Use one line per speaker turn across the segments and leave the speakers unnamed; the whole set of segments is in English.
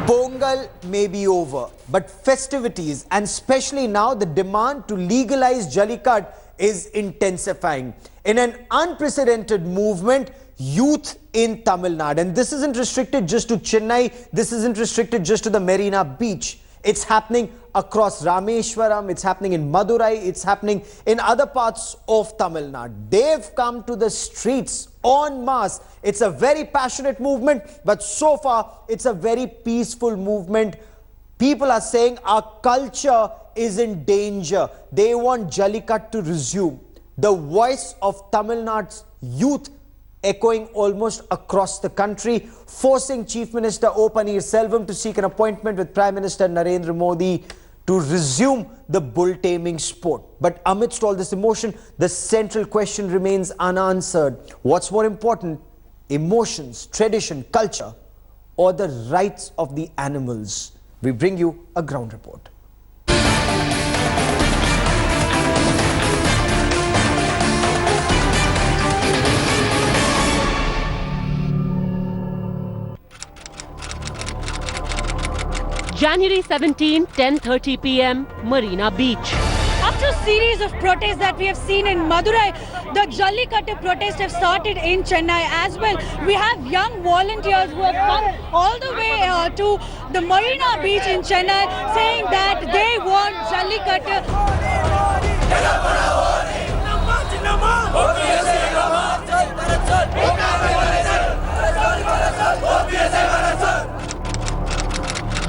Pongal may be over, but festivities and especially now the demand to legalize Jallikattu is intensifying. In an unprecedented movement, youth in Tamil Nadu, and this isn't restricted just to Chennai, this isn't restricted just to the Marina beach. It's happening across Rameshwaram, it's happening in Madurai, it's happening in other parts of Tamil Nadu. They've come to the streets en masse. It's a very passionate movement, but so far it's a very peaceful movement. People are saying our culture is in danger. They want Jallikattu to resume. The voice of Tamil Nadu's youth echoing almost across the country, forcing Chief Minister O.Panneerselvam to seek an appointment with Prime Minister Narendra Modi to resume the bull taming sport. But amidst all this emotion, the central question remains unanswered. What's more important, emotions, tradition, culture, or the rights of the animals? We bring you a ground report.
January 17, 10:30 p.m., Marina Beach.
After a series of protests that we have seen in Madurai, the Jallikattu protests have started in Chennai as well. We have young volunteers who have come all the way to the Marina Beach in Chennai saying that they want Jallikattu.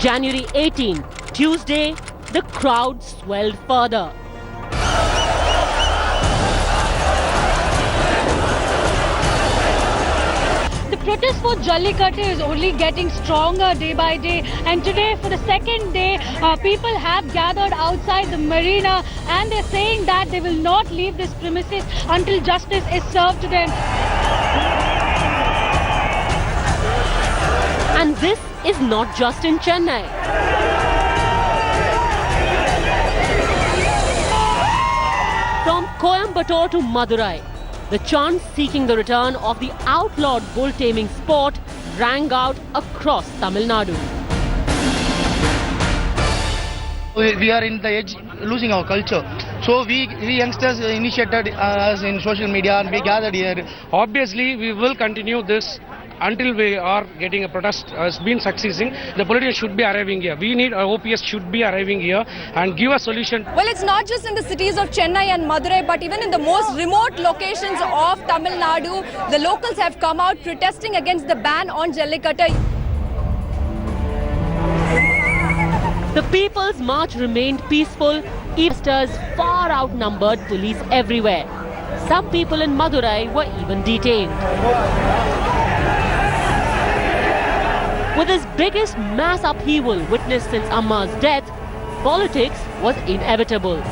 January 18, Tuesday, the crowd swelled further.
The protest for Jallikattu is only getting stronger day by day, and today for the second day people have gathered outside the marina and they're saying that they will not leave this premises until justice is served to them.
And this is not just in Chennai. From Coimbatore to Madurai, the chants seeking the return of the outlawed bull taming sport rang out across Tamil Nadu.
We are in the edge, losing our culture. So we youngsters initiated us in social media and we gathered here.
Obviously, we will continue this until we are getting a protest has been succeeding. The politicians should be arriving here. We need OPS should be arriving here and give a solution.
Well, it's not just in the cities of Chennai and Madurai, but even in the most remote locations of Tamil Nadu, the locals have come out protesting against the ban on Jallikattu.
The People's March remained peaceful, investors far outnumbered police everywhere. Some people in Madurai were even detained. With his biggest mass upheaval witnessed since Amma's death, politics was inevitable.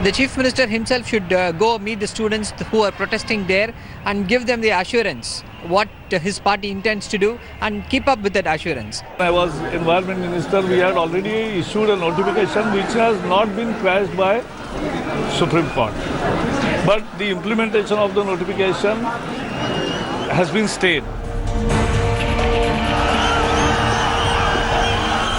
The Chief Minister himself should go meet the students who are protesting there and give them the assurance what his party intends to do and keep up with that assurance.
I was Environment Minister. We had already issued a notification which has not been quashed by Supreme Court. But the implementation of the notification has been stayed.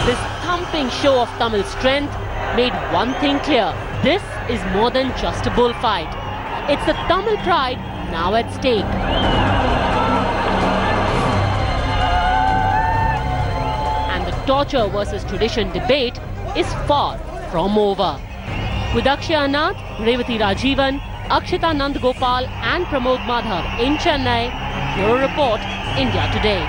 This thumping show of Tamil strength made one thing clear. This is more than just a bullfight. It's the Tamil pride now at stake. And the torture versus tradition debate is far from over. With Akshay Anath, Revati Rajivan, Akshita Nandgopal and Pramod Madhav in Chennai, Bureau Report, India Today.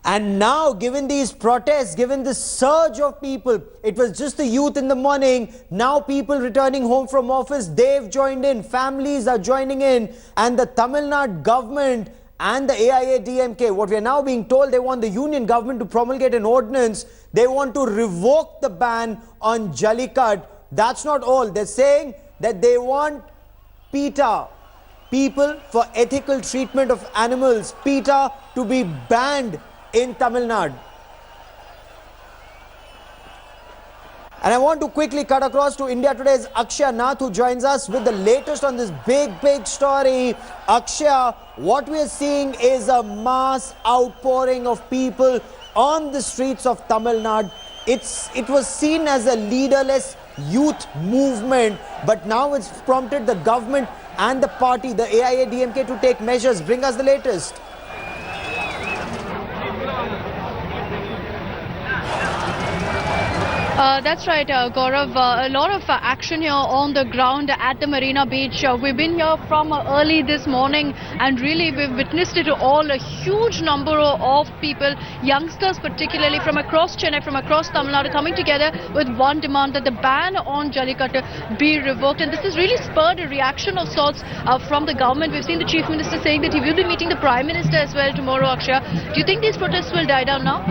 And now, given these protests, given the surge of people, it was just the youth in the morning. Now people returning home from office, they've joined in. Families are joining in. And the Tamil Nadu government and the AIADMK, what we are now being told, they want the union government to promulgate an ordinance. They want to revoke the ban on Jallikattu. That's not all. They're saying that they want PETA, People for Ethical Treatment of Animals, PETA, to be banned in Tamil Nadu. And I want to quickly cut across to India Today's Akshay Nath, who joins us with the latest on this big story. Akshay, what we are seeing is a mass outpouring of people on the streets of Tamil Nadu. It was seen as a leaderless youth movement, but now it's prompted the government and the party, the AIADMK, to take measures. Bring us the latest.
That's right, Gaurav. A lot of action here on the ground at the Marina Beach. We've been here from early this morning, and really we've witnessed it all. A huge number of people, youngsters particularly from across Chennai, from across Tamil Nadu, coming together with one demand, that the ban on Jallikattu be revoked. And this has really spurred a reaction of sorts from the government. We've seen the Chief Minister saying that he will be meeting the Prime Minister as well tomorrow, Akshay. Do you think these protests will die down now?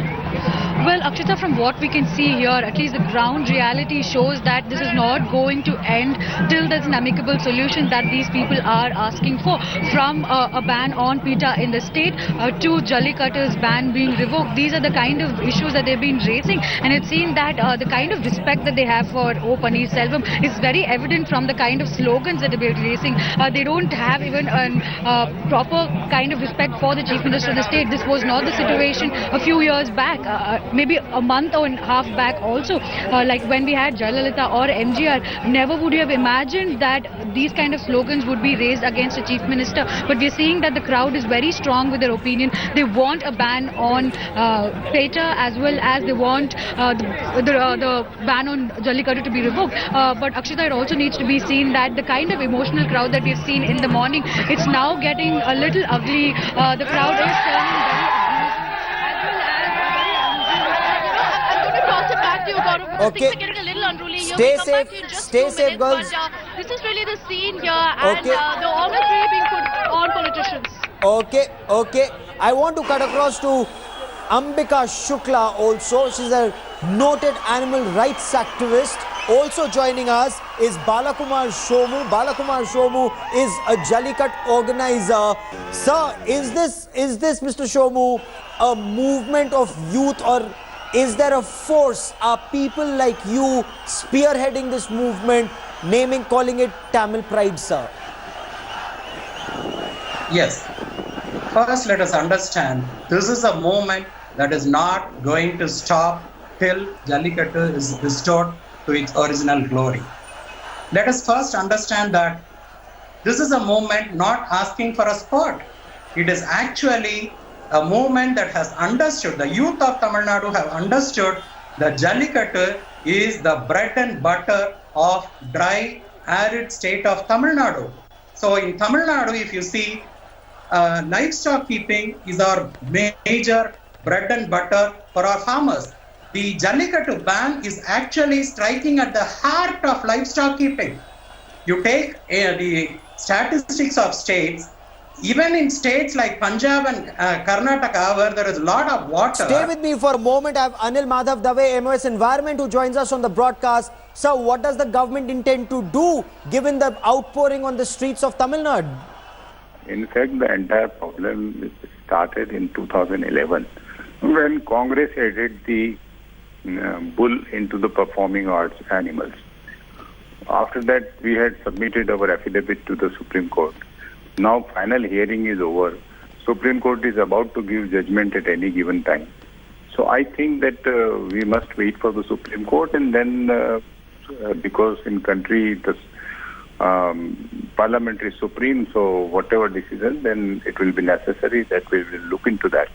Well, Akshita, from what we can see here, at least the ground reality shows that this is not going to end till there's an amicable solution that these people are asking for. From a ban on PETA in the state to Jallikattu's ban being revoked. These are the kind of issues that they've been raising, and it's seen that the kind of respect that they have for O.Panneerselvam is very evident from the kind of slogans that they've been raising. They don't have even a proper kind of respect for the Chief Minister of the state. This was not the situation a few years back. Maybe a month or a half back also, like when we had Jallikattu or MGR, never would you have imagined that these kind of slogans would be raised against the Chief Minister. But we're seeing that the crowd is very strong with their opinion. They want a ban on PETA, as well as they want the ban on Jallikattu to be revoked. But Akshita, it also needs to be seen that the kind of emotional crowd that we've seen in the morning, it's now getting a little ugly. The crowd is turning very
Okay.
Things are getting a little unruly here.
Stay
We'll
safe.
come back to you in just
Stay
2
safe,
minutes,
girls.
But, this is really the scene here, and
Okay.
the honor is really being put on politicians.
Okay. I want to cut across to Ambika Shukla also. She's a noted animal rights activist. Also joining us is Balakumar Shomu. Balakumar Shomu is a Jallikattu organizer. Sir, is this Mr. Shomu a movement of youth, or is there a force? Are people like you spearheading this movement, calling it Tamil Pride, sir?
Yes. First, let us understand, this is a movement that is not going to stop till Jallikattu is restored to its original glory. Let us first understand that this is a movement not asking for a spot. It is actually a movement that has understood, the youth of Tamil Nadu have understood that Jallikattu is the bread and butter of dry, arid state of Tamil Nadu. So in Tamil Nadu, if you see, livestock keeping is our major bread and butter for our farmers. The Jallikattu ban is actually striking at the heart of livestock keeping. You take the statistics of states, even in states like Punjab and Karnataka, where there is a lot of water.
Stay with me for a moment. I have Anil Madhav Dave, MOS Environment, who joins us on the broadcast. Sir, what does the government intend to do given the outpouring on the streets of Tamil Nadu?
In fact, the entire problem started in 2011 when Congress added the bull into the performing arts animals. After that, we had submitted our affidavit to the Supreme Court. Now, final hearing is over. Supreme Court is about to give judgment at any given time. So I think that we must wait for the Supreme Court, and then because in country the parliament is supreme, so whatever decision, then it will be necessary that we will look into that.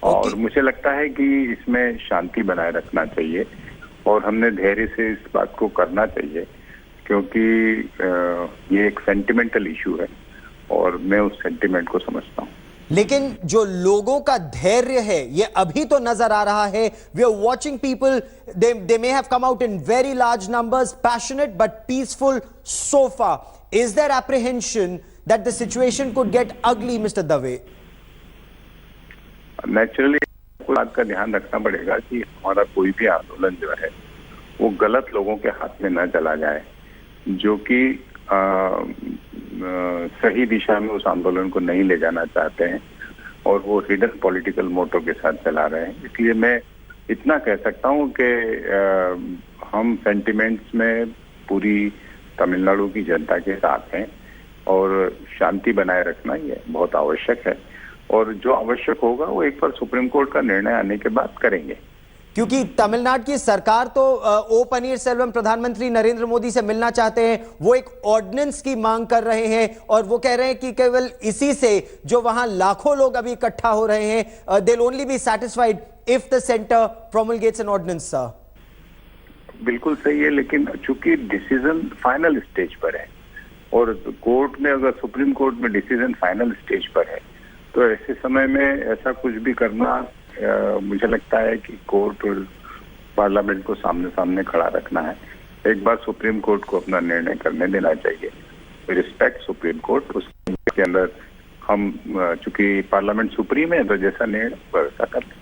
और मुझे लगता है कि इसमें शांति बनाए रखना चाहिए और हमने धैर्य से इस बात को करना चाहिए, क्योंकि ये एक सेंटिमेंटल इशू है और मैं उस सेंटिमेंट को समझता हूँ.
लेकिन जो लोगों का धैर्य है ये अभी तो नजर आ रहा है. We are watching people, they may have come out in very large numbers, passionate but peaceful so far. Is there apprehension that the situation could get ugly, Mr. Dave?
Naturally बात का ध्यान रखना पड़ेगा कि हमारा कोई भी आंदोलन जो है वो गलत लोगों के हाथ में न चला जाए, जो कि सही दिशा में उस आंदोलन को नहीं ले जाना चाहते हैं और वो हिडन पॉलिटिकल मोटो के साथ चला रहे हैं. इसलिए मैं इतना कह सकता हूं कि हम सेंटिमेंट्स में पूरी तमिलनाडु की जनता के साथ हैं और शांति बनाए रखना ये बहुत आवश्यक है और जो आवश्यक होगा वो एक बार सुप्रीम कोर्ट का निर्णय आने के बाद करेंगे।
क्योंकि तमिलनाडु की सरकार तो ओ पनीरसेल्वम प्रधानमंत्री नरेंद्र मोदी से मिलना चाहते हैं, वो एक ऑर्डिनेंस की मांग कर रहे हैं और वो कह रहे हैं कि केवल इसी से जो वहां लाखों लोग अभी इकट्ठा हो रहे हैं, they will only be satisfied if the centre promulgates an ordinance. Sir
बिल्कुल सही है, लेकिन चूंकि डिसीजन फाइनल स्टेज पर है और कोर्ट में अगर सुप्रीम कोर्ट में डिसीजन फाइनल स्टेज पर है तो ऐसे समय में ऐसा कुछ भी करना मुझे लगता है कि कोर्ट और पार्लियामेंट को सामने सामने खड़ा रखना है। एक बार सुप्रीम कोर्ट को अपना निर्णय करने देना चाहिए। रिस्पेक्ट सुप्रीम कोर्ट, उसके अंदर हम चूंकि पार्लियामेंट सुप्रीम है तो जैसा निर्णय वैसा करते हैं।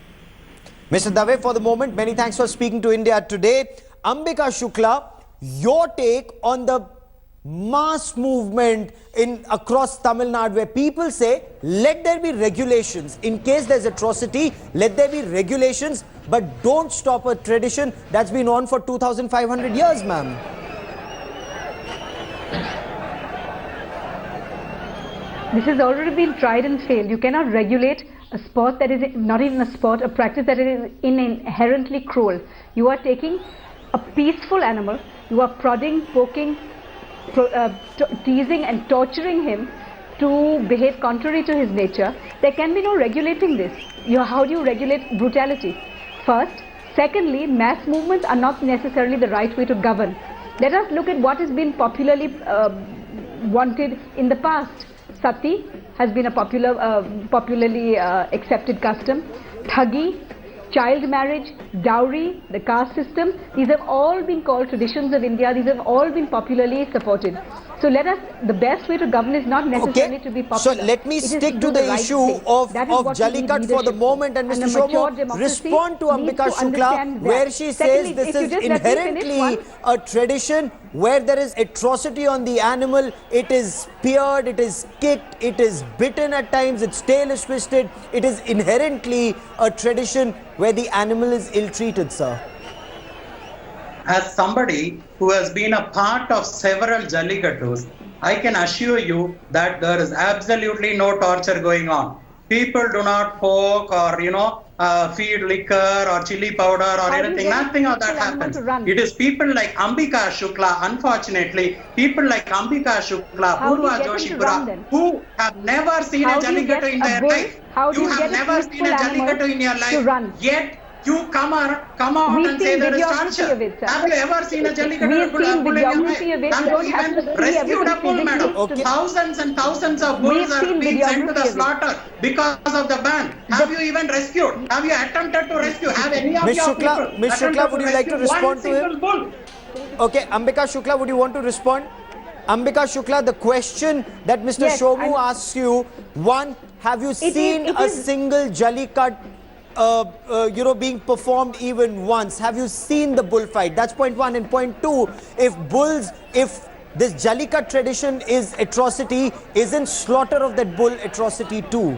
Mr. Dave, for the moment, many thanks for speaking to India Today. Ambika Shukla, your take on the mass movement across Tamil Nadu where people say, let there be regulations. In case there's atrocity, let there be regulations, but don't stop a tradition that's been on for 2,500 years, ma'am.
This has already been tried and failed. You cannot regulate a sport that is not even a sport, a practice that is inherently cruel. You are taking a peaceful animal, you are prodding, poking, teasing and torturing him to behave contrary to his nature. There can be no regulating this. How do you regulate brutality? First. Secondly, mass movements are not necessarily the right way to govern. Let us look at what has been popularly wanted in the past. Sati has been a popularly accepted custom. Thuggy, child marriage, dowry, the caste system, these have all been called traditions of India. These have all been popularly supported. So let us, the best way to govern is not necessarily to be popular.
So let me stick to the issue of Jallikattu for the moment, and Mr. Shomu, respond to Ambika Shukla where she says this is inherently a tradition where there is atrocity on the animal. It is speared, it is kicked, it is bitten at times, its tail is twisted. It is inherently a tradition where the animal is ill-treated, sir.
As somebody who has been a part of several Jallikattus, I can assure you that there is absolutely no torture going on. People do not poke or, feed liquor or chili powder or anything. Nothing of that happens. It is people like Ambika Shukla, unfortunately, people like Ambika Shukla, Purva Joshipura, who have never seen a Jallikattu in their life. You have never seen a Jallikattu in your life. Yet, you come out and say there is torture. Have you ever seen a Jallikattu bull in your life? Have you even rescued a bull, madam? Thousands and thousands of bulls are being sent to the slaughter because of the ban. Have you even rescued? Have you attempted to rescue? Have any of your people
Ms. Shukla, would you like to respond to him?
Bull?
Okay, Ambika Shukla, would you want to respond? Ambika Shukla, the question that Mr. Shomu asks you, one, have you seen a single Jallikattu being performed even once? Have you seen the bullfight? That's point one. And point two, if this Jallikattu tradition is atrocity, isn't slaughter of that bull atrocity too?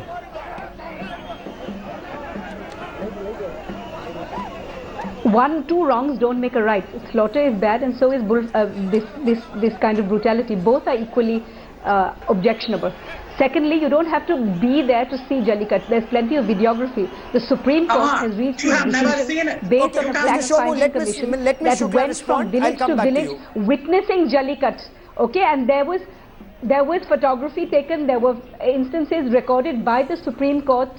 Two wrongs don't make a right. Slaughter is bad, and so is this kind of brutality. Both are equally objectionable. Secondly, you don't have to be there to see Jallikattu. There's plenty of videography. The Supreme Court has reached a decision based on a fact-finding commission that went from village to village witnessing Jallikattu. Okay, and there was photography taken. There were instances recorded by the Supreme Court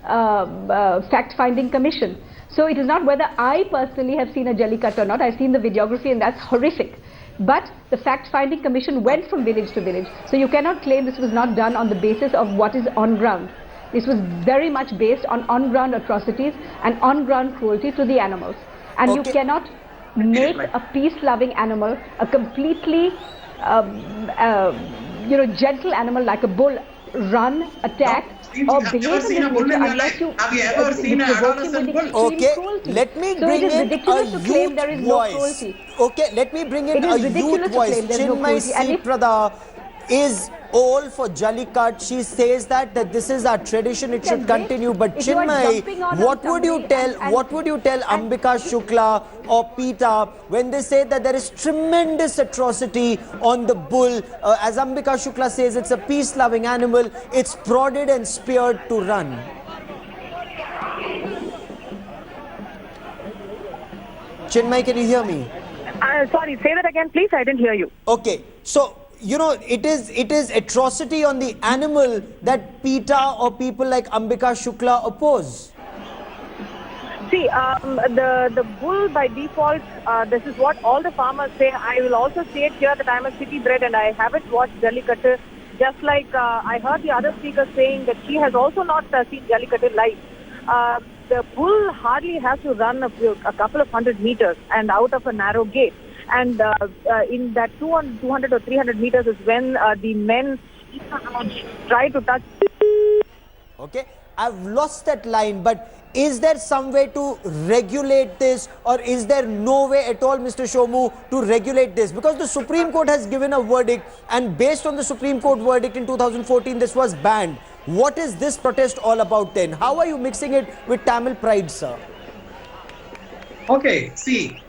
fact-finding commission. So it is not whether I personally have seen a Jallikattu or not. I've seen the videography, and that's horrific. But the fact-finding commission went from village to village. So you cannot claim this was not done on the basis of what is on ground. This was very much based on on-ground atrocities and on-ground cruelty to the animals. And you cannot make a peace-loving animal a completely, gentle animal like a bull run, attack, or behave in this nature unless you provoke him with extreme cruelty.
Let me bring in a youth voice. Okay, let me bring in a youth voice. Chinmay C. Prada, is all for Jallikattu. She says that this is our tradition, it should continue. But Chinmay, what would you tell Ambika Shukla or PETA when they say that there is tremendous atrocity on the bull? As Ambika Shukla says, it's a peace-loving animal. It's prodded and speared to run. Chinmay, can you hear me?
Sorry, say that again, please. I didn't hear you.
Okay, so you know, it is atrocity on the animal that PETA or people like Ambika Shukla oppose.
See, the bull by default, this is what all the farmers say. I will also say it here that I'm a city bred and I haven't watched Jallikattu. Just like I heard the other speaker saying that she has also not seen Jallikattu live. The bull hardly has to run a couple of 100 meters and out of a narrow gate. And in that 200 or 300 meters is when the men try to touch.
Okay, I've lost that line, but is there some way to regulate this, or is there no way at all, Mr. Shomu, to regulate this? Because the Supreme Court has given a verdict, and based on the Supreme Court verdict in 2014, this was banned. What is this protest all about then? How are you mixing it with Tamil pride, sir?
Okay, see,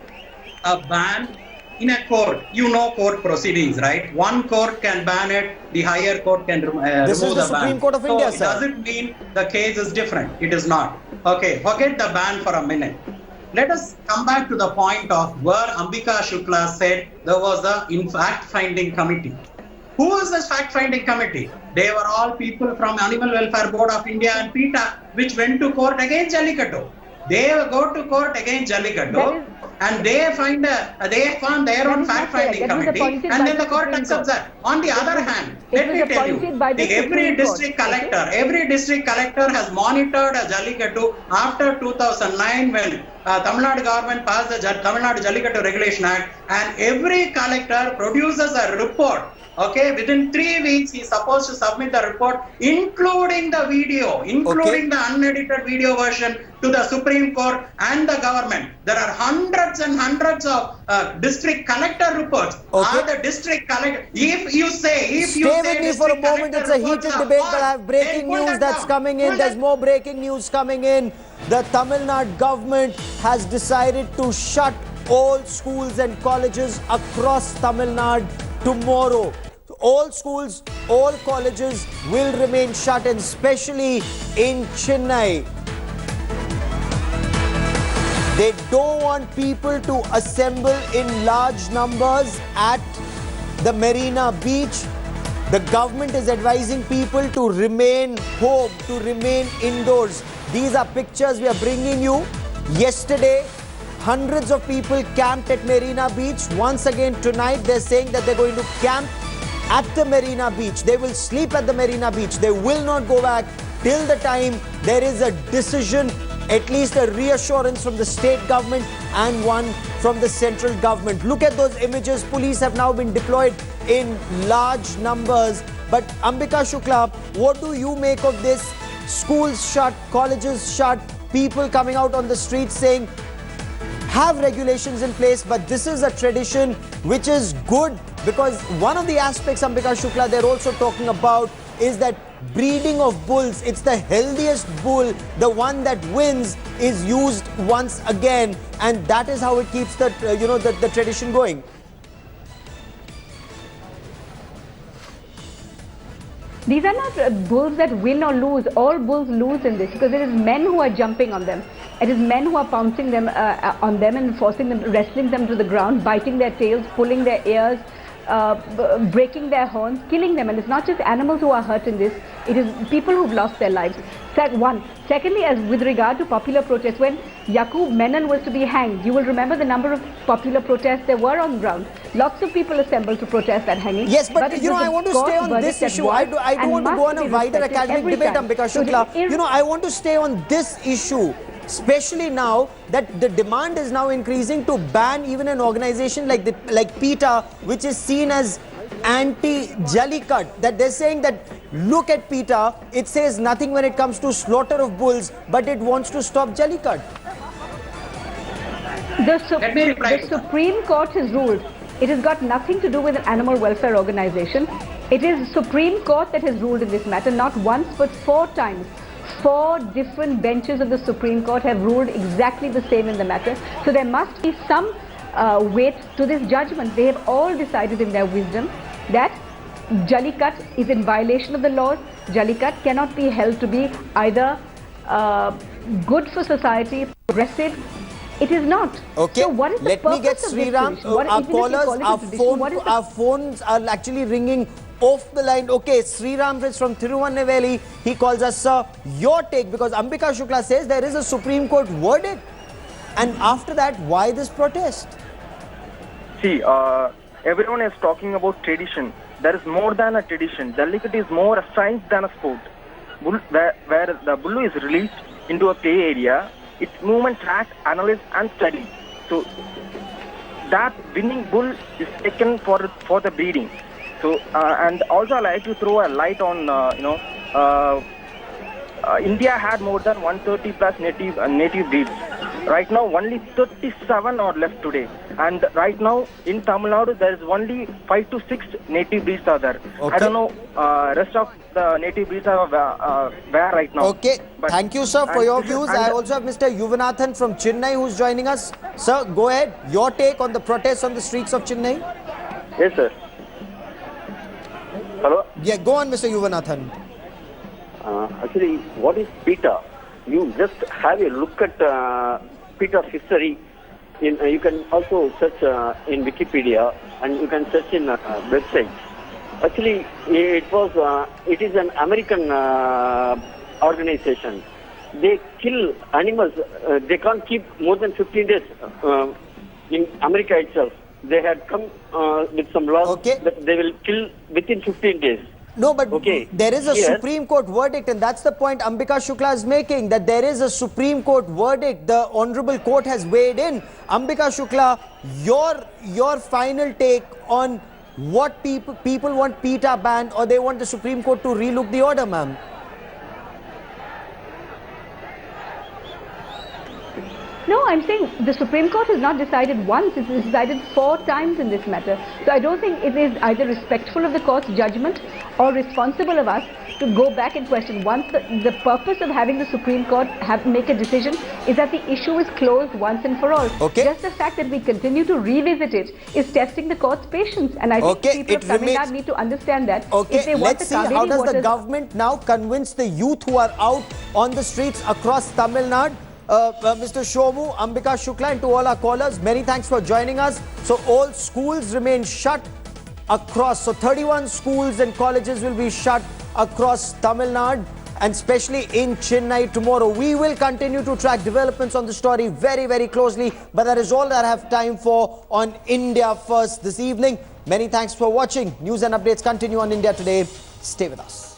a ban in a court, you know court proceedings, right? One court can ban it, the higher court can remove the ban.
This is the Supreme Court of India, sir.
Does it mean the case is different? It is not. Okay, forget the ban for a minute. Let us come back to the point of where Ambika Shukla said there was a fact-finding committee. Who was this fact-finding committee? They were all people from Animal Welfare Board of India and PETA, which went to court against Jallikattu. They go to court against Jallikattu, and they found their own fact-finding committee, and then the court accepts that. On the other hand, let me tell you, every district collector has monitored Jallikattu after 2009 when Tamil Nadu government passed the Tamil Nadu Jallikattu Regulation Act, and every collector produces a report. Okay, within 3 weeks, he is supposed to submit the report, including the video, the unedited video version to the Supreme Court and the government. There are hundreds and hundreds of district collector reports. Are the district collector? Stay
with me for a moment. It's a heated debate, but I have breaking news that's coming in. There's more breaking news coming in. The Tamil Nadu government has decided to shut all schools and colleges across Tamil Nadu tomorrow. All schools, all colleges will remain shut, and especially in Chennai. They don't want people to assemble in large numbers at the Marina beach. The government is advising people to remain home, to remain indoors. These are pictures we are bringing you. Yesterday, hundreds of people camped at Marina Beach. Once again tonight, they're saying that they're going to camp at the Marina Beach. They will sleep at the Marina Beach. They will not go back till the time there is a decision, at least a reassurance from the state government and one from the central government. Look at those images. Police have now been deployed in large numbers. But Ambika Shukla, what do you make of this? Schools shut, colleges shut, people coming out on the streets saying, have regulations in place, but this is a tradition which is good, because one of the aspects, Ambika Shukla, they're also talking about is that breeding of bulls. It's the healthiest bull, the one that wins, is used once again, and that is how it keeps the the tradition going.
These are not bulls that win or lose. All bulls lose in this, because it is men who are jumping on them. It is men who are pouncing them on them and forcing them, wrestling them to the ground, biting their tails, pulling their ears, breaking their horns, killing them. And it's not just animals who are hurt in this, it is people who've lost their lives. Secondly, as with regard to popular protests, when Yaqub Menon was to be hanged, you will remember the number of popular protests there were on ground. Lots of people assembled to protest that hanging.
Yes, but I want to stay on this issue. I don't want to go on a wider academic debate, Ambika Shukla. I want to stay on this issue, especially now that the demand is now increasing to ban even an organization like PETA, which is seen as anti-Jallikattu. That they're saying that, look at PETA, it says nothing when it comes to slaughter of bulls, but it wants to stop Jallikattu.
The Supreme Court has ruled it has got nothing to do with an animal welfare organization. It is Supreme Court that has ruled in this matter, not once but 4 times. 4 different benches of the Supreme Court have ruled exactly the same in the matter. So there must be some weight to this judgment. They have all decided in their wisdom that Jallikattu is in violation of the laws. Jallikattu cannot be held to be either good for society, progressive. It is not.
Okay,
so what is the
let me get
purpose of this
Sriram.
tradition?
Our callers, our phones are actually ringing off the line. Okay, Sriram is from Tirunelveli. He calls us, sir, your take, because Ambika Shukla says there is a Supreme Court verdict. And after that, why this protest?
See, everyone is talking about tradition. There is more than a tradition. Jallikattu is more a science than a sport. Where the bull is released into a play area, its movement tracked, analyzed and studied. So that winning bull is taken for the breeding. So and also I like to throw a light on India had more than 130 plus native breeds. Right now only 37 are left today, and right now in Tamil Nadu there is only 5 to 6 native breeds are there.
Okay.
I don't know rest of the native breeds are where right now.
Okay, but thank you sir for your views. I also have Mr. Yuvanathan from Chennai who's joining us. Sir, go ahead. Your take on the protests on the streets of Chennai?
Yes sir. Hello?
Yeah, go on Mr. Yuvanathan.
Actually, what is PETA? You just have a look at PETA's history. You can also search in Wikipedia, and you can search in websites. Actually, it is an American organization. They kill animals. They can't keep more than 15 days in America itself. They had come with some laws that they will kill within 15 days.
No, but there is a Supreme Court verdict, and that's the point Ambika Shukla is making, that there is a Supreme Court verdict. The Honorable Court has weighed in. Ambika Shukla, your final take on what people want PETA banned, or they want the Supreme Court to relook the order, ma'am?
No, I'm saying the Supreme Court has not decided once, it has decided 4 times in this matter. So I don't think it is either respectful of the court's judgment or responsible of us to go back and question. Once the purpose of having the Supreme Court make a decision is that the issue is closed once and for all.
Okay.
Just the fact that we continue to revisit it is testing the court's patience. And I think people of Tamil Nadu need to understand that.
Okay,
if they want
let's see how does the government now convince the youth who are out on the streets across Tamil Nadu. Mr. Shomu, Ambika Shukla, and to all our callers, many thanks for joining us. So all schools remain shut across. So 31 schools and colleges will be shut across Tamil Nadu, and especially in Chennai tomorrow. We will continue to track developments on the story very, very closely. But that is all that I have time for on India First this evening. Many thanks for watching. News and updates continue on India Today. Stay with us.